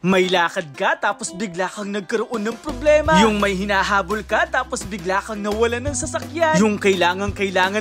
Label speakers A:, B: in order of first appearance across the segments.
A: May lakad ka tapos bigla kang nagkaroon ng problema. Yung may hinahabol ka tapos bigla kang nawalan ng sasakyan. Yung kailangan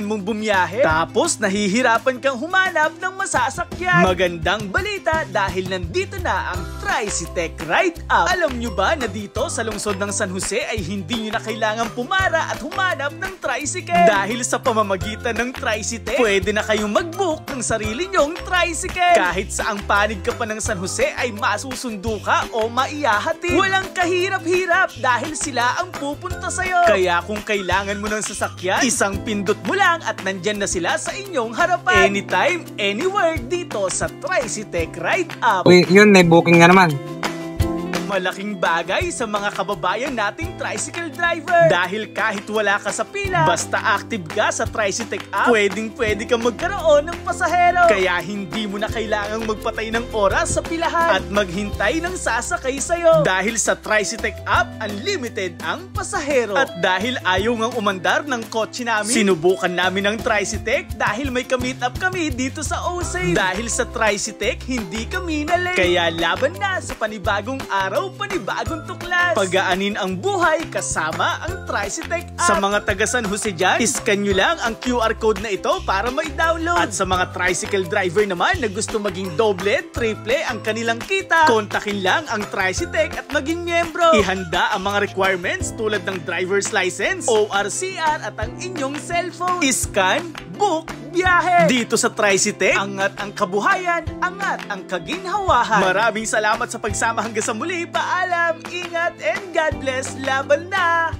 A: mong bumiyahe tapos nahihirapan kang humanap ng masasakyan. Magandang balita dahil nandito na ang TriCitec Ride Up. Alam nyo ba na dito sa lungsod ng San Jose ay hindi nyo na kailangan pumara at humanap ng tricycle? Dahil sa pamamagitan ng TriCitec, pwede na kayong mag-book ng sarili nyong tricycle. Kahit saang panig ka pa ng San Jose ay masusundo ka o maiyahatid. Walang kahirap-hirap dahil sila ang pupunta sa'yo. Kaya kung kailangan mo ng sasakyan, isang pindot mo lang at nandyan na sila sa inyong harapan. Anytime, anywhere dito sa TriCitec Ride Up.
B: Uy, yun, may booking nga naman.
A: Malaking bagay sa mga kababayan nating tricycle driver. Dahil kahit wala ka sa pila, basta active ka sa TriCitec app, pwedeng-pwede ka magkaroon ng pasahero. Kaya hindi mo na kailangang magpatay ng oras sa pilahan at maghintay ng sasakay sa'yo. Dahil sa TriCitec app, unlimited ang pasahero. At dahil ayaw ngang umandar ng kotse namin, sinubukan namin ang TriCitec dahil may ka-meet up kami dito sa Osave. Dahil sa TriCitec, hindi kami na-late. Kaya laban na sa panibagong araw, panibagong tuklas. Pagaanin ang buhay kasama ang TriCitec app. Sa mga taga San Jose dyan, iscan nyo lang ang QR code na ito para mai-download. At sa mga tricycle driver naman na gusto maging doble, triple ang kanilang kita, kontakin lang ang TriCitec at maging miyembro. Ihanda ang mga requirements tulad ng driver's license, ORCR at ang inyong cellphone. Iscan, book, biyahe. Dito sa TriCitec, angat ang kabuhayan, angat ang kaginhawahan. Maraming salamat sa pagsama hanggang sa muli. Paalam, ingat, and God bless. Laban na!